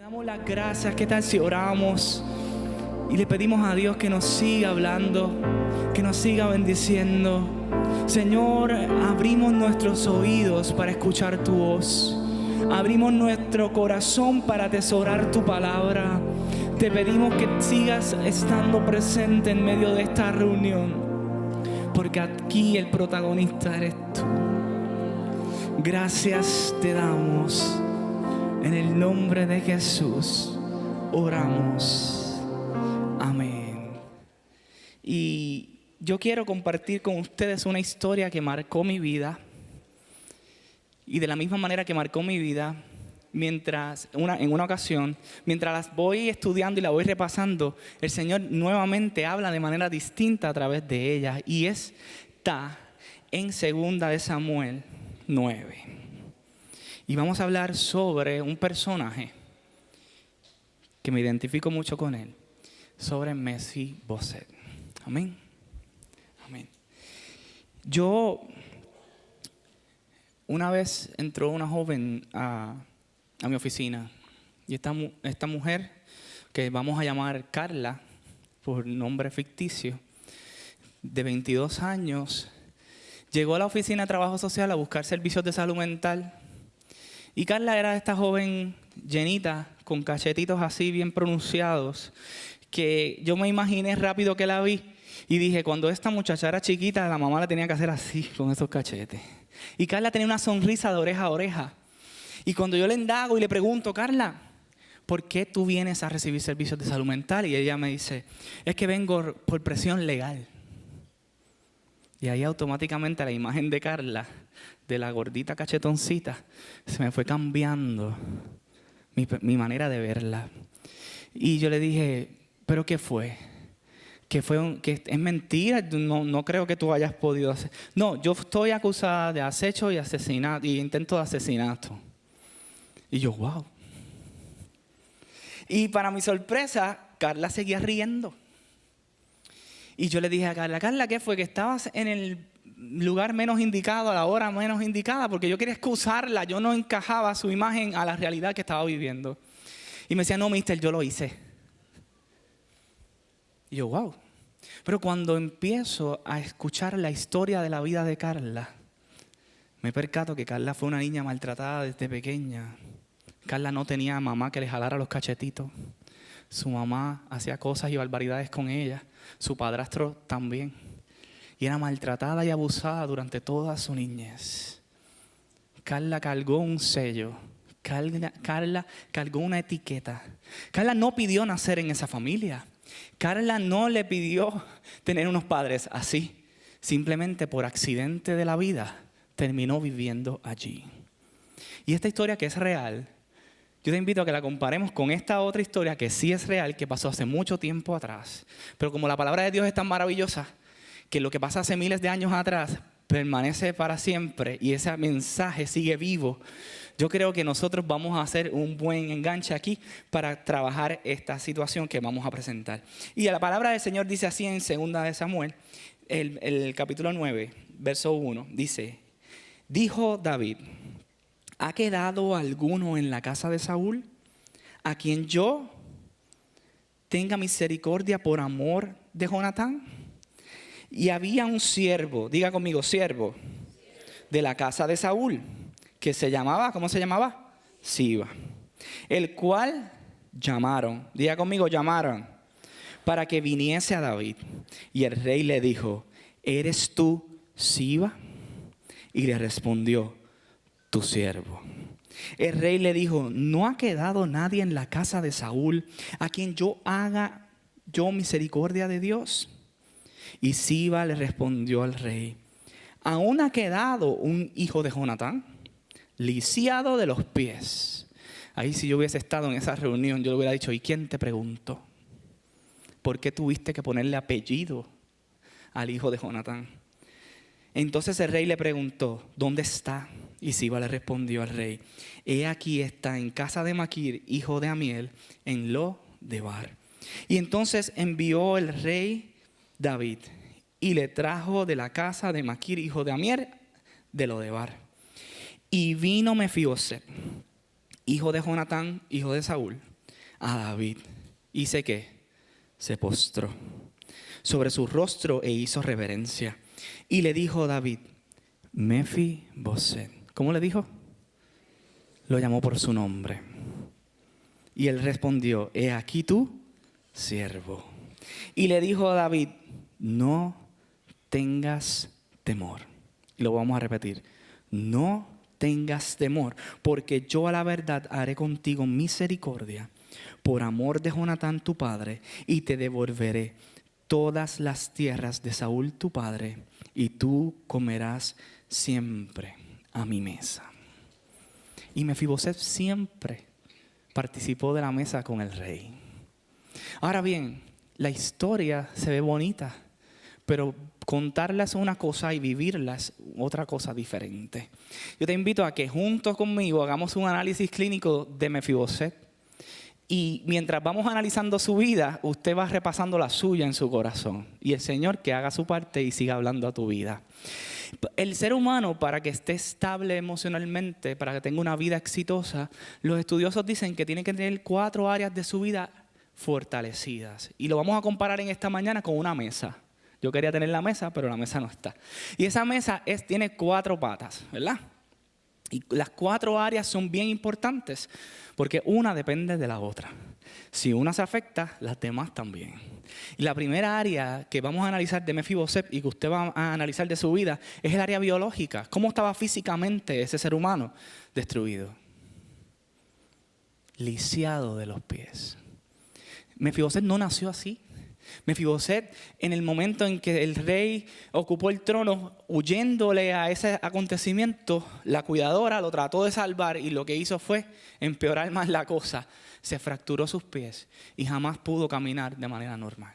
Damos las gracias. ¿Qué tal si oramos y le pedimos a Dios que nos siga hablando, que nos siga bendiciendo? Señor, abrimos nuestros oídos para escuchar tu voz. Abrimos nuestro corazón para atesorar tu palabra. Te pedimos que sigas estando presente en medio de esta reunión, porque aquí el protagonista eres tú. Gracias te damos. En el nombre de Jesús oramos. Amén. Y yo quiero compartir con ustedes una historia que marcó mi vida. Y de la misma manera que marcó mi vida, en una ocasión, mientras las voy estudiando y la voy repasando, el Señor nuevamente habla de manera distinta a través de ella. Y está en 2 de Samuel 9. Y vamos a hablar sobre un personaje que me identifico mucho con él, sobre Mefiboset. Amén. Amén. Una vez entró una joven a mi oficina y esta mujer, que vamos a llamar Carla por nombre ficticio, de 22 años, llegó a la oficina de trabajo social a buscar servicios de salud mental. Y Carla era esta joven llenita, con cachetitos así bien pronunciados, que yo me imaginé rápido que la vi y dije, cuando esta muchacha era chiquita, la mamá la tenía que hacer así, con esos cachetes. Y Carla tenía una sonrisa de oreja a oreja. Y cuando yo le indago y le pregunto, Carla, ¿por qué tú vienes a recibir servicios de salud mental? Y ella me dice, es que vengo por presión legal. Y ahí automáticamente la imagen de Carla, de la gordita cachetoncita, se me fue cambiando mi manera de verla. Y yo le dije, ¿pero qué fue? Que es mentira, no creo que tú hayas podido hacer. No, yo estoy acusada de acecho y asesinato y intento de asesinato. Y yo, wow. Y para mi sorpresa, Carla seguía riendo. Y yo le dije a Carla, Carla, ¿qué fue? Que estabas en el lugar menos indicado, a la hora menos indicada, porque yo quería excusarla, yo no encajaba su imagen a la realidad que estaba viviendo. Y me decía, no, mister, yo lo hice. Y yo, wow. Pero cuando empiezo a escuchar la historia de la vida de Carla, me percato que Carla fue una niña maltratada desde pequeña. Carla no tenía mamá que le jalara los cachetitos. Su mamá hacía cosas y barbaridades con ella. Su padrastro también. Y era maltratada y abusada durante toda su niñez. Carla cargó un sello. Carla cargó una etiqueta. Carla no pidió nacer en esa familia. Carla no le pidió tener unos padres así. Simplemente por accidente de la vida terminó viviendo allí. Y esta historia, que es real, yo te invito a que la comparemos con esta otra historia que sí es real, que pasó hace mucho tiempo atrás. Pero como la palabra de Dios es tan maravillosa, que lo que pasa hace miles de años atrás permanece para siempre y ese mensaje sigue vivo, yo creo que nosotros vamos a hacer un buen enganche aquí para trabajar esta situación que vamos a presentar. Y la palabra del Señor dice así en 2 de Samuel, el capítulo 9, verso 1, dice, dijo David, ¿ha quedado alguno en la casa de Saúl a quien yo tenga misericordia por amor de Jonatán? Y había un siervo, diga conmigo, siervo, de la casa de Saúl, que se llamaba, ¿cómo se llamaba? Siba, el cual llamaron, diga conmigo, llamaron, para que viniese a David. Y el rey le dijo, ¿eres tú Siba? Y le respondió, tu siervo. El rey le dijo, ¿no ha quedado nadie en la casa de Saúl a quien yo haga misericordia de Dios? Y Siba le respondió al rey, ¿aún ha quedado un hijo de Jonatán, lisiado de los pies? Ahí si yo hubiese estado en esa reunión, yo le hubiera dicho, ¿y quién te preguntó? ¿Por qué tuviste que ponerle apellido al hijo de Jonatán? Entonces el rey le preguntó, ¿dónde está? Y Siba le respondió al rey, he aquí está en casa de Maquir, hijo de Amiel, en Lo-debar. Y entonces envió el rey David y le trajo de la casa de Maquir, hijo de Amiel, de Lo-debar. Y vino Mefiboset, hijo de Jonatán, hijo de Saúl, a David. ¿Hice qué? Se postró sobre su rostro e hizo reverencia. Y le dijo David, Mefiboset. ¿Cómo le dijo? Lo llamó por su nombre. Y él respondió, he aquí tú, siervo. Y le dijo a David, no tengas temor. Y lo vamos a repetir. No tengas temor, porque yo a la verdad haré contigo misericordia por amor de Jonatán tu padre, y te devolveré todas las tierras de Saúl tu padre, y tú comerás siempre a mi mesa. Y Mefiboset siempre participó de la mesa con el rey. Ahora bien, la historia se ve bonita, pero contarla es una cosa y vivirla es otra cosa diferente. Yo te invito a que juntos conmigo hagamos un análisis clínico de Mefiboset. Y mientras vamos analizando su vida, usted va repasando la suya en su corazón. Y el Señor que haga su parte y siga hablando a tu vida. El ser humano, para que esté estable emocionalmente, para que tenga una vida exitosa, los estudiosos dicen que tiene que tener 4 áreas de su vida fortalecidas. Y lo vamos a comparar en esta mañana con una mesa. Yo quería tener la mesa, pero la mesa no está. Y esa mesa tiene 4 patas, ¿verdad? Y las 4 áreas son bien importantes porque una depende de la otra. Si una se afecta, las demás también. Y la primera área que vamos a analizar de Mefiboset y que usted va a analizar de su vida es el área biológica. ¿Cómo estaba físicamente ese ser humano? Destruido. Lisiado de los pies. Mefiboset no nació así. Mefiboset, en el momento en que el rey ocupó el trono, huyéndole a ese acontecimiento, la cuidadora lo trató de salvar y lo que hizo fue empeorar más la cosa. Se fracturó sus pies y jamás pudo caminar de manera normal.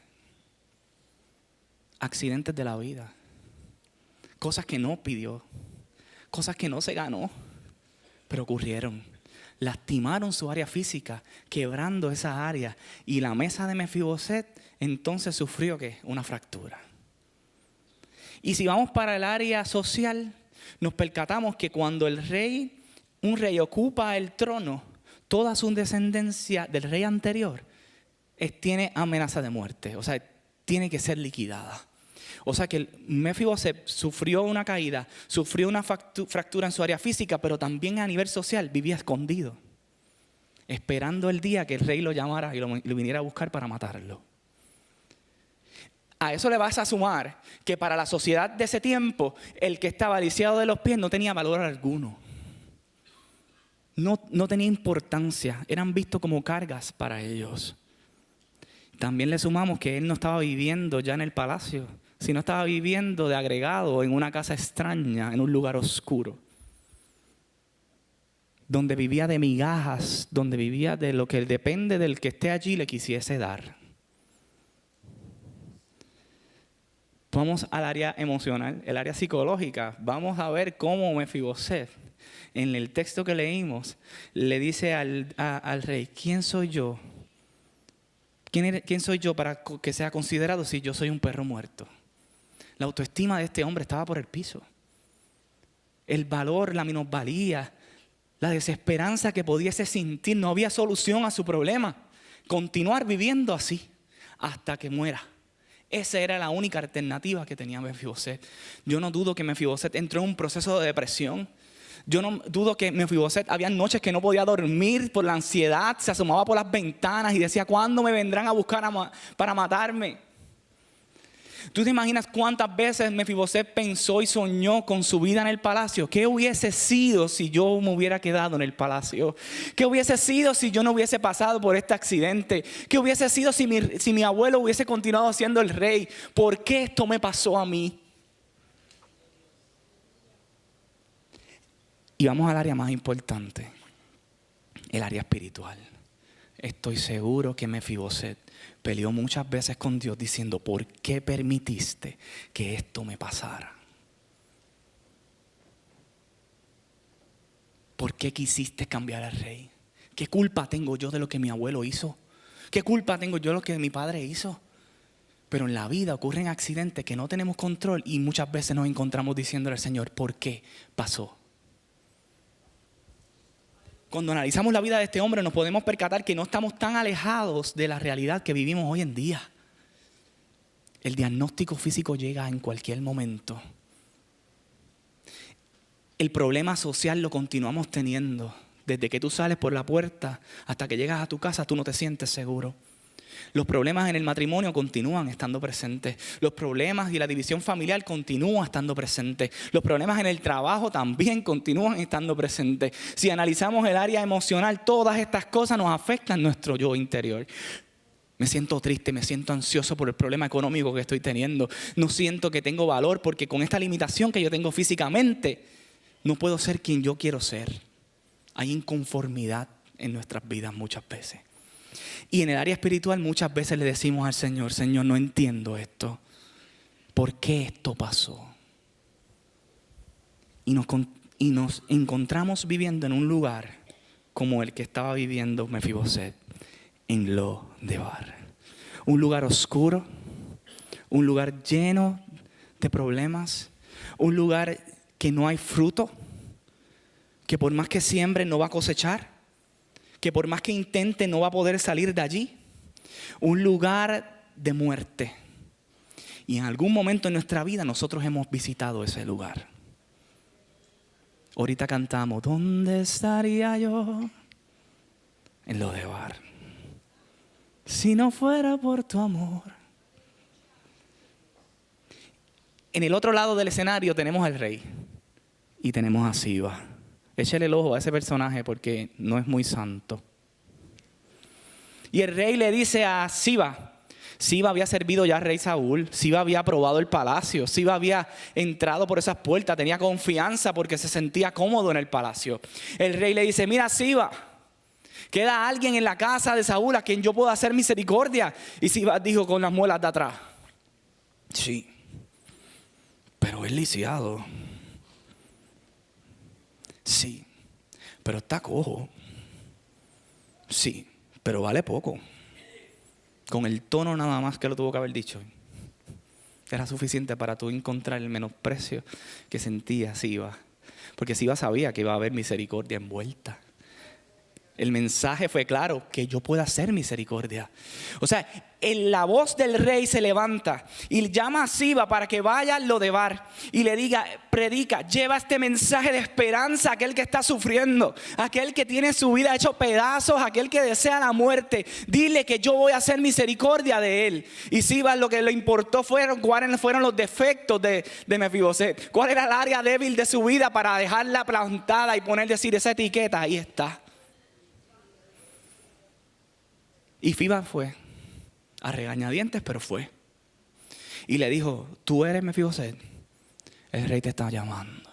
Accidentes de la vida, cosas que no pidió, cosas que no se ganó, pero ocurrieron. Lastimaron su área física, quebrando esa área. Y la mesa de Mefiboset entonces sufrió ¿qué? Una fractura. Y si vamos para el área social, nos percatamos que cuando un rey ocupa el trono, toda su descendencia del rey anterior tiene amenaza de muerte. O sea, tiene que ser liquidada. O sea que Mefiboset sufrió una caída, sufrió una fractura en su área física, pero también a nivel social vivía escondido, esperando el día que el rey lo llamara y lo viniera a buscar para matarlo. A eso le vas a sumar que para la sociedad de ese tiempo, el que estaba lisiado de los pies no tenía valor alguno. No tenía importancia, eran vistos como cargas para ellos. También le sumamos que él no estaba viviendo ya en el palacio, sino estaba viviendo de agregado en una casa extraña, en un lugar oscuro, donde vivía de migajas, donde vivía de lo que depende del que esté allí le quisiese dar. Vamos al área emocional, el área psicológica. Vamos a ver cómo Mefiboset, en el texto que leímos, le dice al rey, ¿quién soy yo? ¿Quién soy yo para que sea considerado si yo soy un perro muerto? La autoestima de este hombre estaba por el piso. El valor, la minusvalía, la desesperanza que pudiese sentir. No había solución a su problema. Continuar viviendo así hasta que muera. Esa era la única alternativa que tenía Mefiboset. Yo no dudo que Mefiboset entró en un proceso de depresión. Yo no dudo que Mefiboset había noches que no podía dormir por la ansiedad. Se asomaba por las ventanas y decía, ¿cuándo me vendrán a buscar para matarme? ¿Tú te imaginas cuántas veces Mefiboset pensó y soñó con su vida en el palacio? ¿Qué hubiese sido si yo me hubiera quedado en el palacio? ¿Qué hubiese sido si yo no hubiese pasado por este accidente? ¿Qué hubiese sido si mi abuelo hubiese continuado siendo el rey? ¿Por qué esto me pasó a mí? Y vamos al área más importante, el área espiritual. Estoy seguro que Mefiboset peleó muchas veces con Dios diciendo, ¿por qué permitiste que esto me pasara? ¿Por qué quisiste cambiar al rey? ¿Qué culpa tengo yo de lo que mi abuelo hizo? ¿Qué culpa tengo yo de lo que mi padre hizo? Pero en la vida ocurren accidentes que no tenemos control y muchas veces nos encontramos diciéndole al Señor, ¿por qué pasó? Cuando analizamos la vida de este hombre nos podemos percatar que no estamos tan alejados de la realidad que vivimos hoy en día. El diagnóstico físico llega en cualquier momento. El problema social lo continuamos teniendo. Desde que tú sales por la puerta hasta que llegas a tu casa, tú no te sientes seguro. Los problemas en el matrimonio continúan estando presentes. Los problemas y la división familiar continúan estando presentes. Los problemas en el trabajo también continúan estando presentes. Si analizamos el área emocional, todas estas cosas nos afectan nuestro yo interior. Me siento triste, me siento ansioso por el problema económico que estoy teniendo. No siento que tengo valor porque con esta limitación que yo tengo físicamente, no puedo ser quien yo quiero ser. Hay inconformidad en nuestras vidas muchas veces. Y en el área espiritual muchas veces le decimos al Señor, Señor, no entiendo esto. ¿Por qué esto pasó? Y nos encontramos viviendo en un lugar como el que estaba viviendo Mefiboset, en Lo-debar. Un lugar oscuro, un lugar lleno de problemas, un lugar que no hay fruto, que por más que siembre no va a cosechar, que por más que intente no va a poder salir de allí. Un lugar de muerte. Y en algún momento en nuestra vida nosotros hemos visitado ese lugar. Ahorita cantamos, ¿dónde estaría yo? En Lo-debar. Si no fuera por tu amor. En el otro lado del escenario tenemos al rey. Y tenemos a Siba. Échale el ojo a ese personaje porque no es muy santo. Y el rey le dice a Siba. Siba había servido ya al rey Saúl. Siba había aprobado el palacio. Siba había entrado por esas puertas. Tenía confianza porque se sentía cómodo en el palacio. El rey le dice, mira Siba, queda alguien en la casa de Saúl a quien yo pueda hacer misericordia. Y Siba dijo con las muelas de atrás, sí, pero es lisiado. Sí, pero está cojo. Sí, pero vale poco. Con el tono nada más que lo tuvo que haber dicho. Era suficiente para tú encontrar el menosprecio que sentía Siba. Porque Siba sabía que iba a haber misericordia envuelta. El mensaje fue claro, que yo pueda hacer misericordia. O sea, la voz del rey se levanta y llama a Siba para que vaya a Lo-debar y le diga, predica, lleva este mensaje de esperanza a aquel que está sufriendo, a aquel que tiene su vida hecho pedazos, a aquel que desea la muerte. Dile que yo voy a hacer misericordia de él. Y Siba lo que le importó cuáles fueron los defectos de Mefiboset, cuál era el área débil de su vida para dejarla plantada y decir esa etiqueta, ahí está. Y Siba fue a regañadientes, pero fue. Y le dijo, tú eres Mefiboset, el rey te está llamando.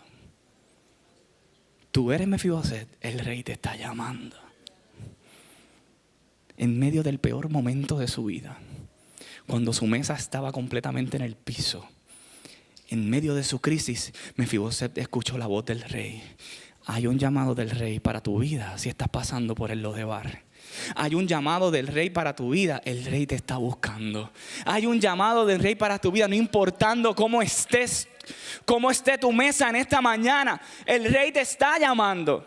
Tú eres Mefiboset, el rey te está llamando. En medio del peor momento de su vida, cuando su mesa estaba completamente en el piso, en medio de su crisis, Mefiboset escuchó la voz del rey. Hay un llamado del rey para tu vida si estás pasando por el Lo-debar. Hay un llamado del rey para tu vida. El rey te está buscando. Hay un llamado del rey para tu vida. No importando cómo estés, cómo esté tu mesa en esta mañana, el rey te está llamando.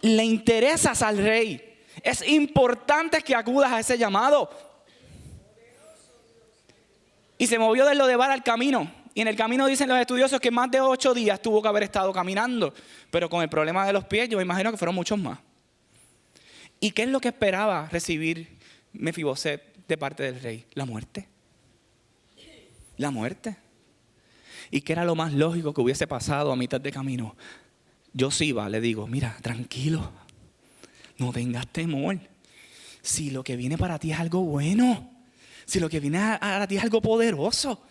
Le interesas al rey. Es importante que acudas a ese llamado. Y se movió del Lo-debar al camino. Y en el camino dicen los estudiosos que más de 8 días tuvo que haber estado caminando. Pero con el problema de los pies, yo me imagino que fueron muchos más. ¿Y qué es lo que esperaba recibir Mefiboset de parte del rey? La muerte. La muerte. ¿Y qué era lo más lógico que hubiese pasado a mitad de camino? Yo Siba le digo, mira, tranquilo. No tengas temor. Si lo que viene para ti es algo bueno. Si lo que viene a ti es algo poderoso.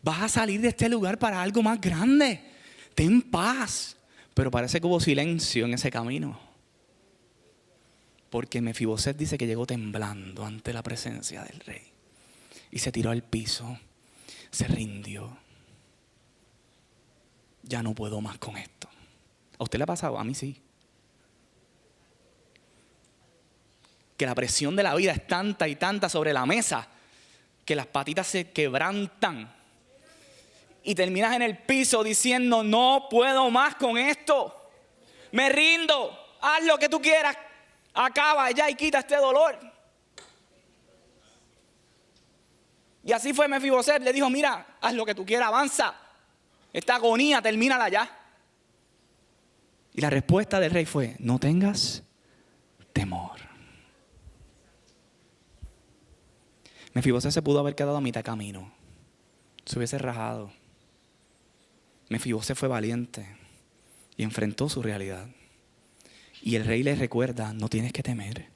Vas a salir de este lugar para algo más grande. Ten paz. Pero parece que hubo silencio en ese camino. Porque Mefiboset dice que llegó temblando ante la presencia del rey. Y se tiró al piso. Se rindió. Ya no puedo más con esto. ¿A usted le ha pasado? A mí sí. Que la presión de la vida es tanta y tanta sobre la mesa que las patitas se quebrantan. Y terminas en el piso diciendo, no puedo más con esto. me rindo, haz lo que tú quieras, acaba ya y quita este dolor. Y así fue Mefiboset, le dijo, mira, haz lo que tú quieras, avanza, esta agonía, termínala ya. Y la respuesta del rey fue, no tengas temor. Mefiboset se pudo haber quedado a mitad de camino, se hubiese rajado. Mefiboset fue valiente y enfrentó su realidad. Y el rey le recuerda, no tienes que temer.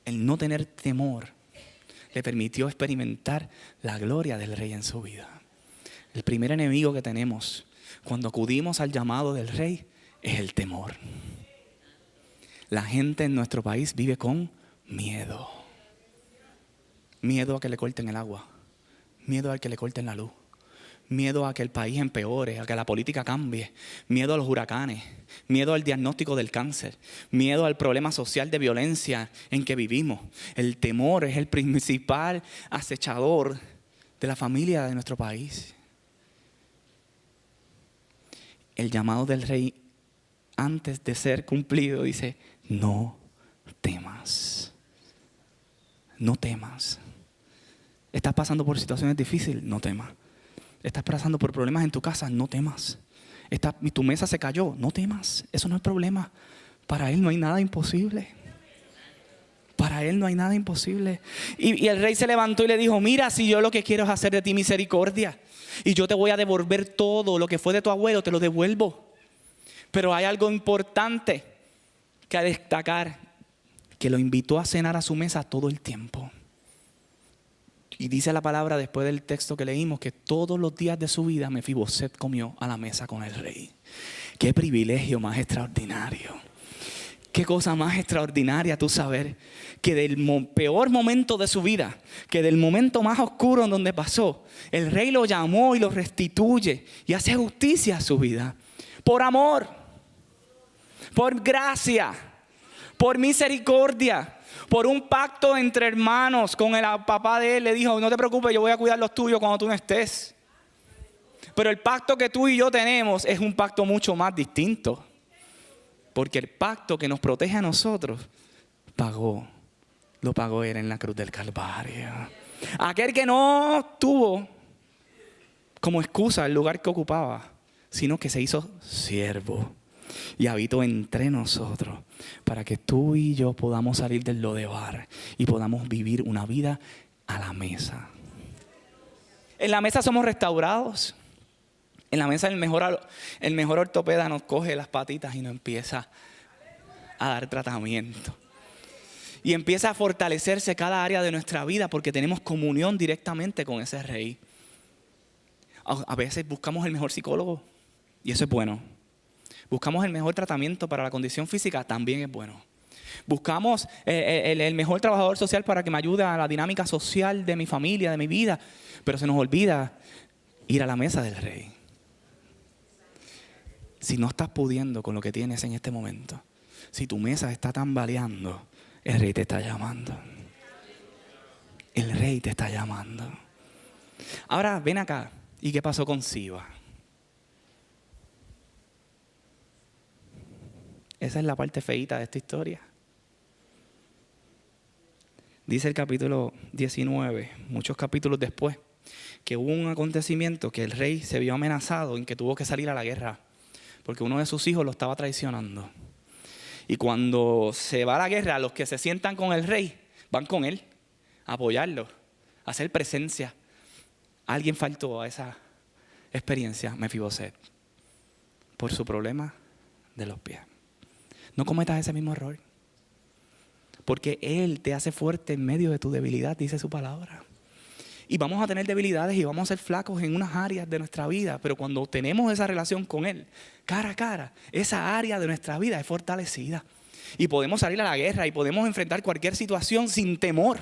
El no tener temor le permitió experimentar la gloria del rey en su vida. El primer enemigo que tenemos cuando acudimos al llamado del rey es el temor. La gente en nuestro país vive con miedo. Miedo a que le corten el agua. Miedo a que le corten la luz. Miedo a que el país empeore, a que la política cambie. Miedo a los huracanes. Miedo al diagnóstico del cáncer. Miedo al problema social de violencia en que vivimos. El temor es el principal acechador de la familia de nuestro país. El llamado del rey, antes de ser cumplido, dice, no temas. No temas. ¿Estás pasando por situaciones difíciles? No temas. ¿Estás pasando por problemas en tu casa? No temas. Tu mesa se cayó. No temas. Eso no es problema. Para Él no hay nada imposible. Para Él no hay nada imposible. Y el rey se levantó y le dijo, mira, si yo lo que quiero es hacer de ti misericordia. Y yo te voy a devolver todo lo que fue de tu abuelo, te lo devuelvo. Pero hay algo importante que destacar, que lo invitó a cenar a su mesa todo el tiempo. Y dice la palabra después del texto que leímos que todos los días de su vida Mefiboset comió a la mesa con el rey. Qué privilegio más extraordinario. Qué cosa más extraordinaria tú saber que del peor momento de su vida, que del momento más oscuro en donde pasó, el rey lo llamó y lo restituye y hace justicia a su vida. Por amor, por gracia, por misericordia. Por un pacto entre hermanos con el papá de él, le dijo, no te preocupes, yo voy a cuidar los tuyos cuando tú no estés. Pero el pacto que tú y yo tenemos es un pacto mucho más distinto. Porque el pacto que nos protege a nosotros, lo pagó él en la cruz del Calvario. Aquel que no tuvo como excusa el lugar que ocupaba, sino que se hizo siervo. Y habitó entre nosotros para que tú y yo podamos salir del lodebar y podamos vivir una vida a la mesa. En la mesa somos restaurados. En la mesa el mejor ortopeda nos coge las patitas y nos empieza a dar tratamiento. Y empieza a fortalecerse cada área de nuestra vida porque tenemos comunión directamente con ese rey. A veces buscamos el mejor psicólogo y eso es bueno. Buscamos el mejor tratamiento para la condición física, también es bueno. Buscamos el mejor trabajador social para que me ayude a la dinámica social de mi familia, de mi vida. Pero se nos olvida ir a la mesa del rey. Si no estás pudiendo con lo que tienes en este momento, si tu mesa está tambaleando, el rey te está llamando. El rey te está llamando. Ahora ven acá. ¿Y qué pasó con Siba? Esa es la parte feíta de esta historia. Dice el capítulo 19, muchos capítulos después, que hubo un acontecimiento que el rey se vio amenazado en que tuvo que salir a la guerra porque uno de sus hijos lo estaba traicionando. Y cuando se va a la guerra, los que se sientan con el rey van con él a apoyarlo, a hacer presencia. Alguien faltó a esa experiencia, Mefiboset, por su problema de los pies. No cometas ese mismo error. Porque Él te hace fuerte en medio de tu debilidad, dice su palabra. Y vamos a tener debilidades y vamos a ser flacos en unas áreas de nuestra vida. Pero cuando tenemos esa relación con Él, cara a cara, esa área de nuestra vida es fortalecida. Y podemos salir a la guerra y podemos enfrentar cualquier situación sin temor.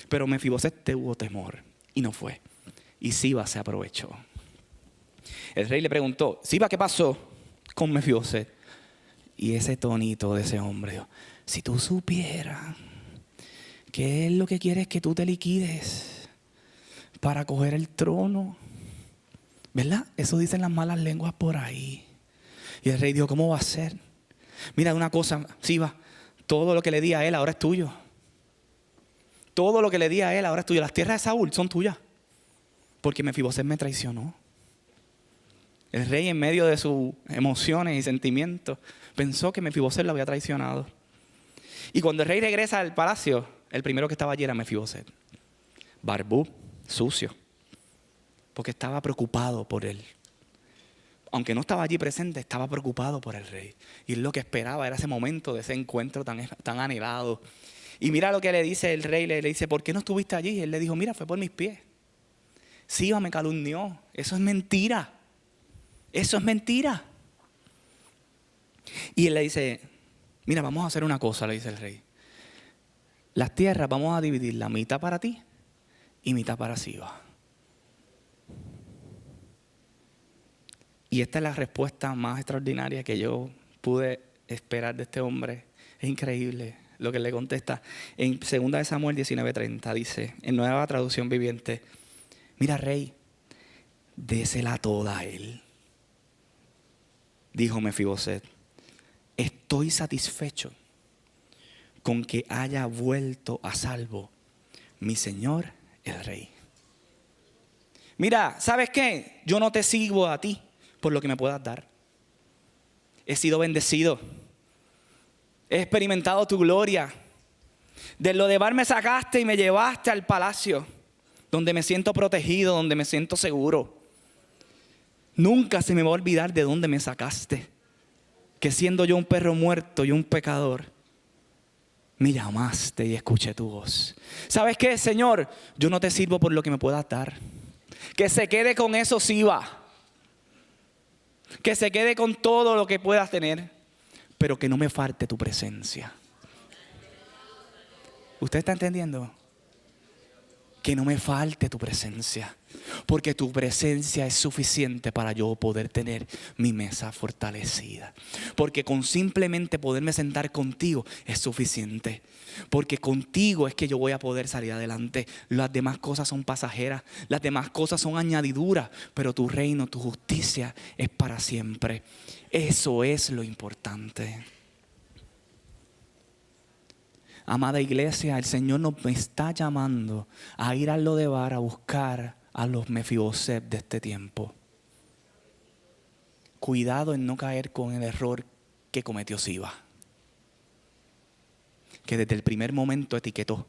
Pero Mefiboset tuvo temor y no fue. Y Siba se aprovechó. El rey le preguntó, Siba, ¿qué pasó con Mefiboset? Y ese tonito de ese hombre, si tú supieras que él lo que quiere es que tú te liquides para coger el trono, ¿verdad? Eso dicen las malas lenguas por ahí. Y el rey dijo, ¿cómo va a ser? Mira una cosa, Siba, todo lo que le di a él ahora es tuyo. Todo lo que le di a él ahora es tuyo. Las tierras de Saúl son tuyas. Porque Mefiboset me traicionó. El rey, en medio de sus emociones y sentimientos, pensó que Mefiboset lo había traicionado. Y cuando el rey regresa al palacio, el primero que estaba allí era Mefiboset. Barbú, sucio. Porque estaba preocupado por él. Aunque no estaba allí presente, estaba preocupado por el rey. Y lo que esperaba era ese momento de ese encuentro tan anhelado. Y mira lo que le dice el rey, le dice, ¿por qué no estuviste allí? Y él le dijo, mira, fue por mis pies. Siba me calumnió. Eso es mentira. Eso es mentira. Y él le dice, mira, vamos a hacer una cosa, le dice el rey. Las tierras vamos a dividir la mitad para ti y mitad para Siba. Y esta es la respuesta más extraordinaria que yo pude esperar de este hombre. Es increíble lo que le contesta. En 2 Samuel 19:30 dice, en Nueva Traducción Viviente, mira, rey, désela toda a él. Dijo Mefiboset, estoy satisfecho con que haya vuelto a salvo mi señor el rey. Mira, ¿sabes qué? Yo no te sirvo a ti por lo que me puedas dar. He sido bendecido. He experimentado tu gloria. De Lodebar me sacaste y me llevaste al palacio, donde me siento protegido, donde me siento seguro. Nunca se me va a olvidar de dónde me sacaste. Que siendo yo un perro muerto y un pecador, me llamaste y escuché tu voz. ¿Sabes qué, Señor? Yo no te sirvo por lo que me puedas dar. Que se quede con eso, Siba. Que se quede con todo lo que puedas tener. Pero que no me falte tu presencia. ¿Usted está entendiendo? Que no me falte tu presencia. Porque tu presencia es suficiente para yo poder tener mi mesa fortalecida. Porque con simplemente poderme sentar contigo es suficiente. Porque contigo es que yo voy a poder salir adelante. Las demás cosas son pasajeras. Las demás cosas son añadiduras. Pero tu reino, tu justicia es para siempre. Eso es lo importante. Amada iglesia, el Señor nos está llamando a ir al Lodebar a buscar a los Mefiboset de este tiempo. Cuidado en no caer con el error que cometió Siba. Que desde el primer momento etiquetó.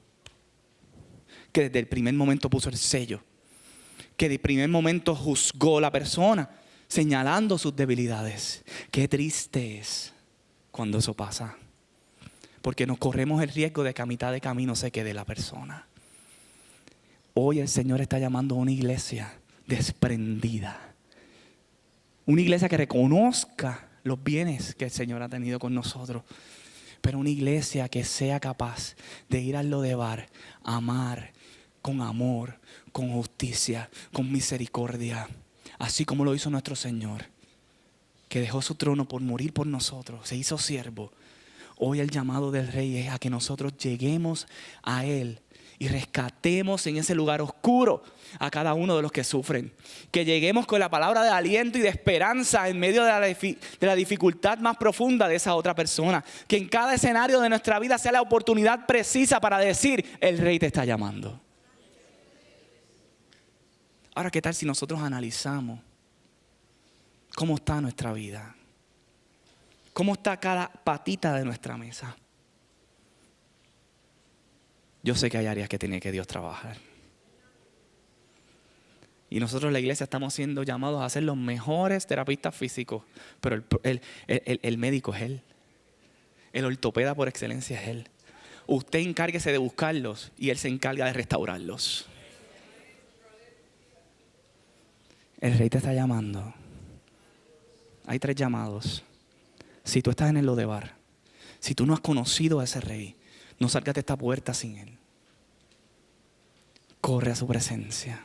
Que desde el primer momento puso el sello. Que desde el primer momento juzgó a la persona, señalando sus debilidades. Qué triste es cuando eso pasa. Porque nos corremos el riesgo de que a mitad de camino se quede la persona. Hoy el Señor está llamando a una iglesia desprendida. Una iglesia que reconozca los bienes que el Señor ha tenido con nosotros. Pero una iglesia que sea capaz de ir al Lodebar, amar con amor, con justicia, con misericordia. Así como lo hizo nuestro Señor, que dejó su trono por morir por nosotros, se hizo siervo. Hoy el llamado del Rey es a que nosotros lleguemos a Él y rescatemos en ese lugar oscuro a cada uno de los que sufren. Que lleguemos con la palabra de aliento y de esperanza en medio de la dificultad más profunda de esa otra persona. Que en cada escenario de nuestra vida sea la oportunidad precisa para decir, el Rey te está llamando. Ahora, ¿qué tal si nosotros analizamos cómo está nuestra vida? ¿Cómo está cada patita de nuestra mesa? Yo sé que hay áreas que tiene que Dios trabajar. Y nosotros la iglesia estamos siendo llamados a ser los mejores terapistas físicos. Pero el médico es Él. El ortopeda por excelencia es Él. Usted encárguese de buscarlos y Él se encarga de restaurarlos. El Rey te está llamando. Hay 3 llamados. Si tú estás en el Lodebar, si tú no has conocido a ese Rey, no salgas de esta puerta sin Él. Corre a su presencia.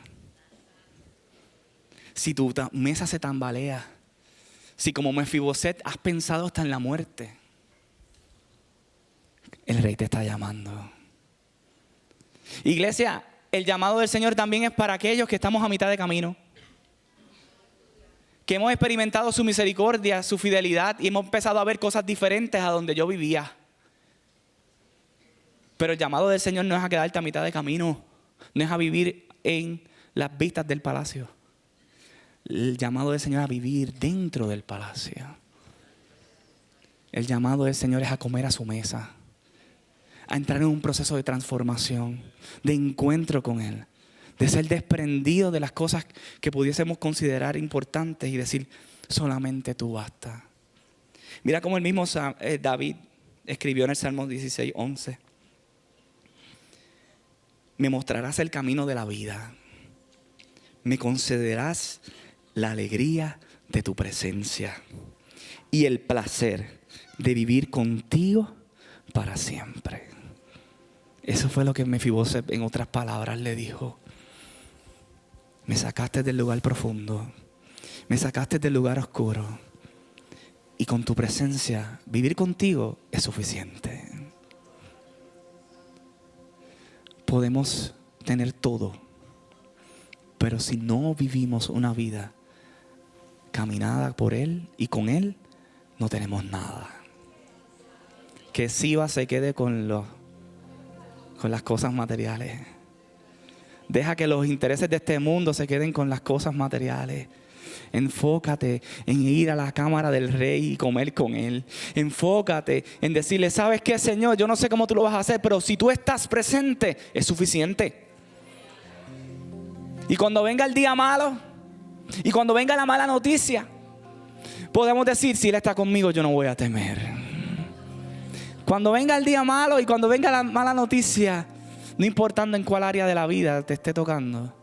Si tu mesa se tambalea, si como Mefiboset has pensado hasta en la muerte, el Rey te está llamando. Iglesia, el llamado del Señor también es para aquellos que estamos a mitad de camino. que hemos experimentado su misericordia, su fidelidad y hemos empezado a ver cosas diferentes a donde yo vivía. Pero el llamado del Señor no es a quedarte a mitad de camino, no es a vivir en las vistas del palacio. El llamado del Señor es a vivir dentro del palacio. El llamado del Señor es a comer a su mesa, a entrar en un proceso de transformación, de encuentro con Él, de ser desprendido de las cosas que pudiésemos considerar importantes y decir, solamente tú basta. Mira cómo el mismo David escribió en el Salmo 16:11. Me mostrarás el camino de la vida. Me concederás la alegría de tu presencia y el placer de vivir contigo para siempre. Eso fue lo que Mefiboset, en otras palabras, le dijo. Me sacaste del lugar profundo, me sacaste del lugar oscuro, y con tu presencia, vivir contigo es suficiente. Podemos tener todo, pero si no vivimos una vida caminada por Él y con Él, no tenemos nada. Que Siba se quede con las cosas materiales. Deja que los intereses de este mundo se queden con las cosas materiales. Enfócate en ir a la cámara del rey y comer con él. Enfócate en decirle, ¿sabes qué, Señor? Yo no sé cómo tú lo vas a hacer, pero si tú estás presente, es suficiente. Y cuando venga el día malo, y cuando venga la mala noticia, podemos decir, si Él está conmigo, yo no voy a temer. Cuando venga el día malo y cuando venga la mala noticia, no importando en cuál área de la vida te esté tocando,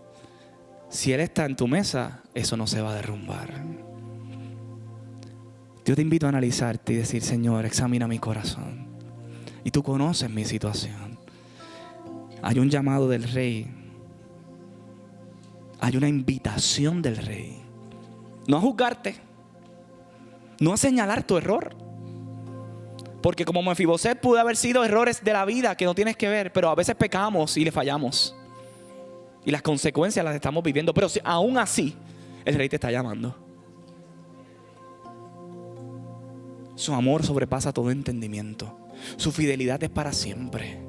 si Él está en tu mesa, eso no se va a derrumbar. Yo te invito a analizarte y decir, Señor, examina mi corazón. Y tú conoces mi situación. Hay un llamado del Rey. Hay una invitación del Rey. No a juzgarte. No a señalar tu error. Porque como Mefiboset pudo haber sido errores de la vida que no tienes que ver, pero a veces pecamos y le fallamos. Y las consecuencias las estamos viviendo. Pero si, aún así, el Rey te está llamando. Su amor sobrepasa todo entendimiento. Su fidelidad es para siempre.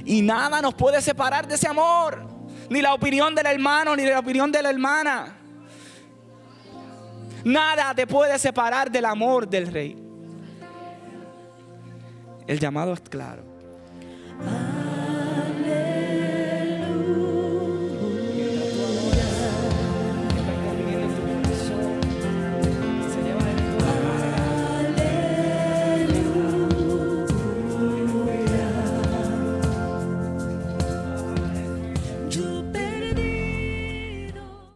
Y nada nos puede separar de ese amor. Ni la opinión del hermano, ni la opinión de la hermana. Nada te puede separar del amor del Rey. El llamado es claro.